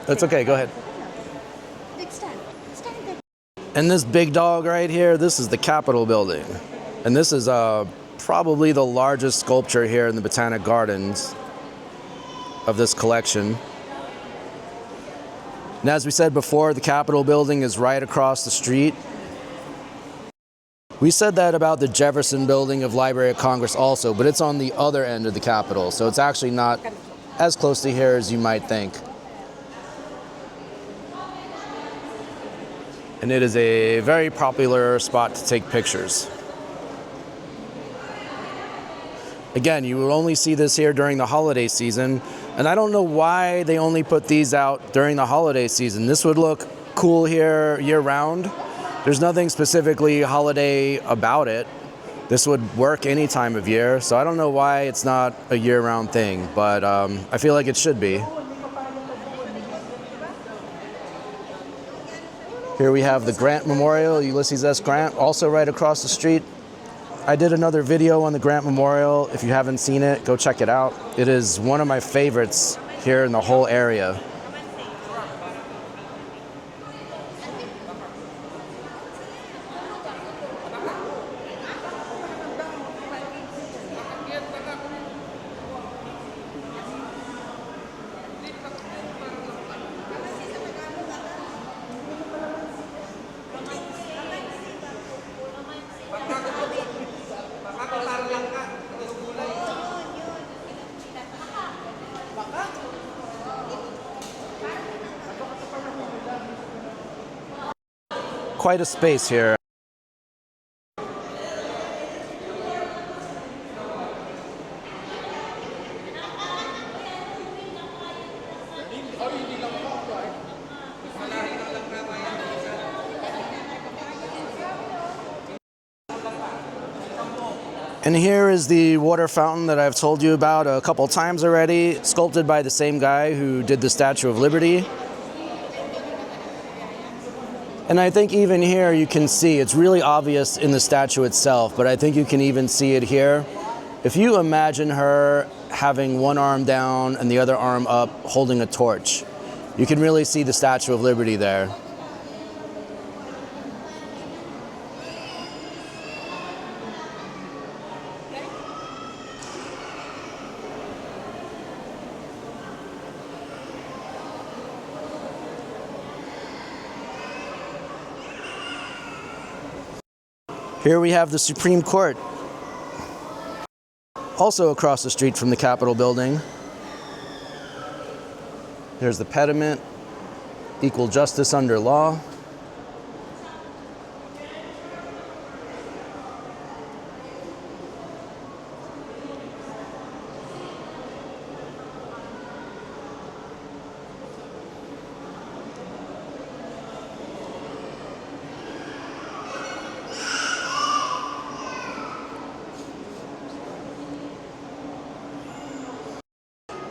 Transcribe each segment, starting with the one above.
That's okay, go ahead. And this big dog right here, this is the Capitol building. And this is probably the largest sculpture here in the Botanic Gardens of this collection. And as we said before, the Capitol building is right across the street. We said that about the Jefferson building of Library of Congress also, but it's on the other end of the Capitol, so it's actually not as close to here as you might think. And it is a very popular spot to take pictures. Again, you will only see this here during the holiday season, and I don't know why they only put these out during the holiday season. This would look cool here year-round. There's nothing specifically holiday about it. This would work any time of year, so I don't know why it's not a year-round thing, but I feel like it should be. Here we have the Grant Memorial, Ulysses S. Grant, also right across the street. I did another video on the Grant Memorial. If you haven't seen it, go check it out. It is one of my favorites here in the whole area. Quite a space here. And here is the water fountain that I've told you about a couple times already, sculpted by the same guy who did the Statue of Liberty. And I think even here you can see, it's really obvious in the statue itself, but I think you can even see it here. If you imagine her having one arm down and the other arm up holding a torch, you can really see the Statue of Liberty there. Here we have the Supreme Court, also across the street from the Capitol building. There's the pediment, equal justice under law.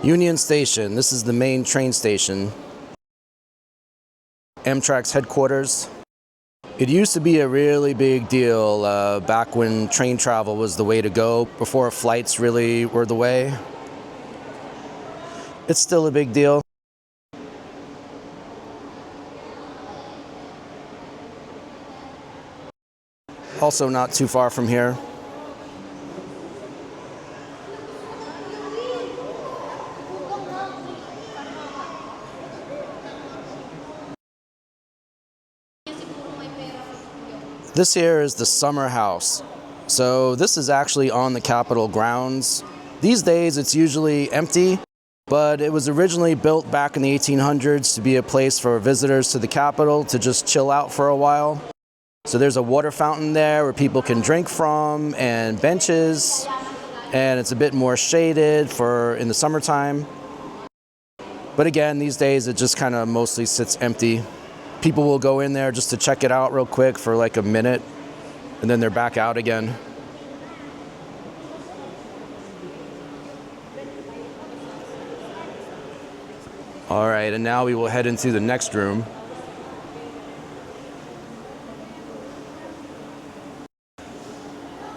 Union Station, this is the main train station. Amtrak's headquarters. It used to be a really big deal back when train travel was the way to go, before flights really were the way. It's still a big deal. Also not too far from here. This here is the summer house. So this is actually on the Capitol grounds. These days it's usually empty, but it was originally built back in the 1800s to be a place for visitors to the Capitol to just chill out for a while. So there's a water fountain there where people can drink from, and benches, and it's a bit more shaded for in the summertime. But again, these days it just kind of mostly sits empty. People will go in there just to check it out real quick for like a minute, and then they're back out again. All right, and now we will head into the next room.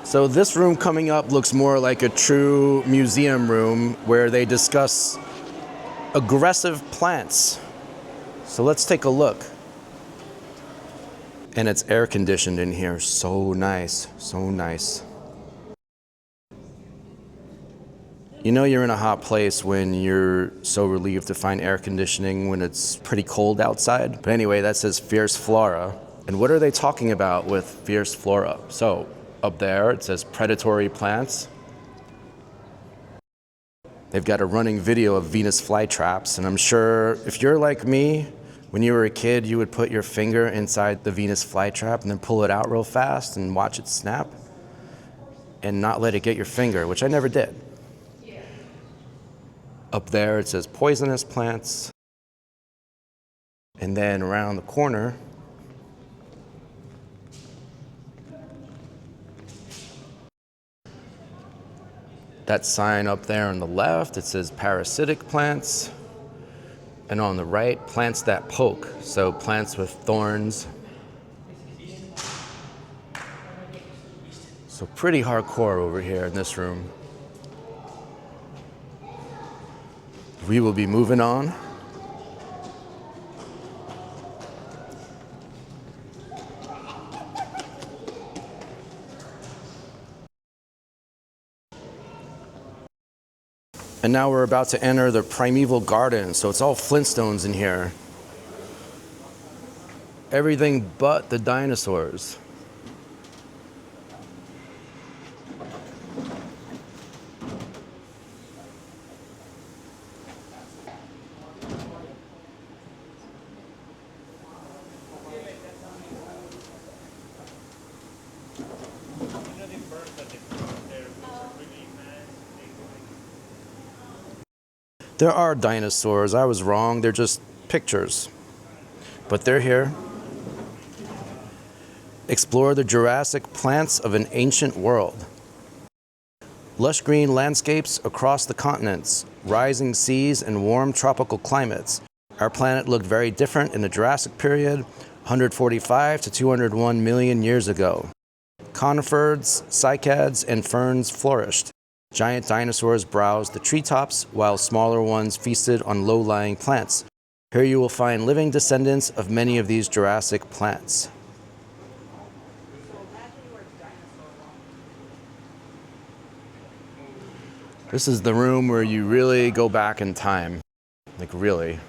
So this room coming up looks more like a true museum room where they discuss aggressive plants. So let's take a look. And it's air conditioned in here. So nice, so nice. You know you're in a hot place when you're so relieved to find air conditioning when it's pretty cold outside. But anyway, that says fierce flora. And what are they talking about with fierce flora? So up there it says predatory plants. They've got a running video of Venus flytraps, and I'm sure if you're like me, when you were a kid, you would put your finger inside the Venus flytrap and then pull it out real fast and watch it snap and not let it get your finger, which I never did. Up there it says poisonous plants. And then around the corner, that sign up there on the left, it says parasitic plants. And on the right, plants that poke, so plants with thorns. So pretty hardcore over here in this room. We will be moving on. And now we're about to enter the primeval garden, so it's all Flintstones in here. Everything but the dinosaurs. There are dinosaurs. I was wrong. They're just pictures. But they're here. Explore the Jurassic plants of an ancient world. Lush green landscapes across the continents, rising seas and warm tropical climates. Our planet looked very different in the Jurassic period, 145 to 201 million years ago. Conifers, cycads, and ferns flourished. Giant dinosaurs browsed the treetops, while smaller ones feasted on low-lying plants. Here you will find living descendants of many of these Jurassic plants. This is the room where you really go back in time. Like, really.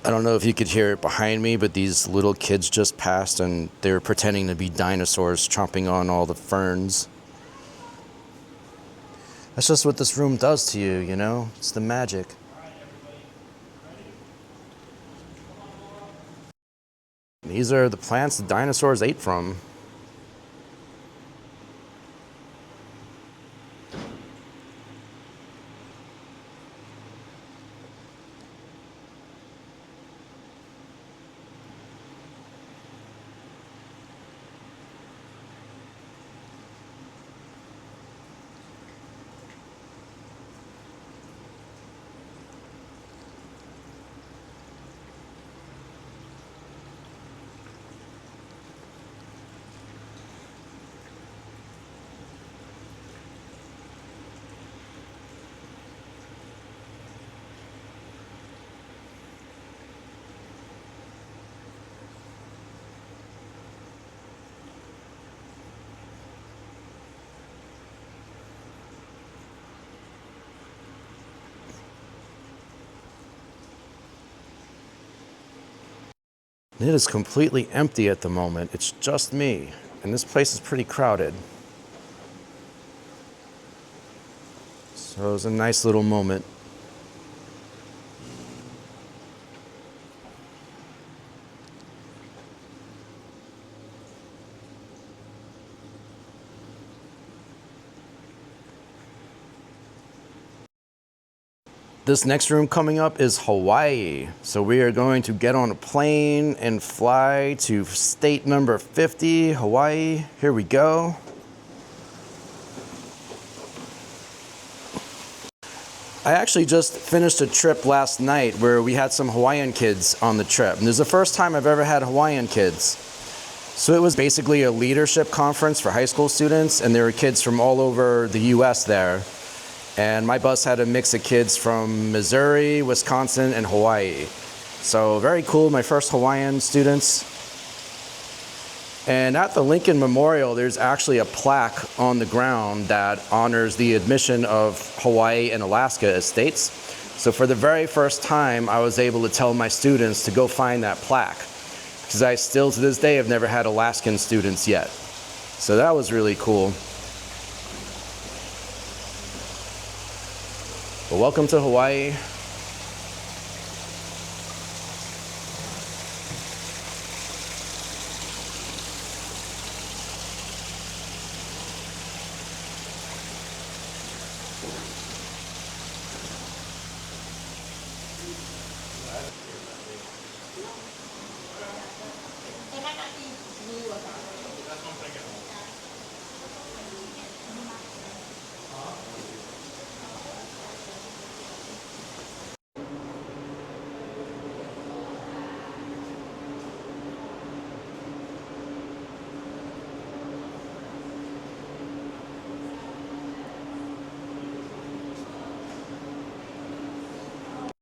I don't know if you could hear it behind me, but these little kids just passed and they were pretending to be dinosaurs chomping on all the ferns. That's just what this room does to you, you know? It's the magic. These are the plants the dinosaurs ate from. It is completely empty at the moment. It's just me, and this place is pretty crowded. So it was a nice little moment. This next room coming up is Hawaii. So we are going to get on a plane and fly to state number 50, Hawaii. Here we go. I actually just finished a trip last night where we had some Hawaiian kids on the trip. And this is the first time I've ever had Hawaiian kids. So it was basically a leadership conference for high school students, and there were kids from all over the US there. And my bus had a mix of kids from Missouri, Wisconsin, and Hawaii. So very cool, my first Hawaiian students. And at the Lincoln Memorial, there's actually a plaque on the ground that honors the admission of Hawaii and Alaska as states. So for the very first time, I was able to tell my students to go find that plaque, because I still to this day have never had Alaskan students yet. So that was really cool. Well, welcome to Hawaii.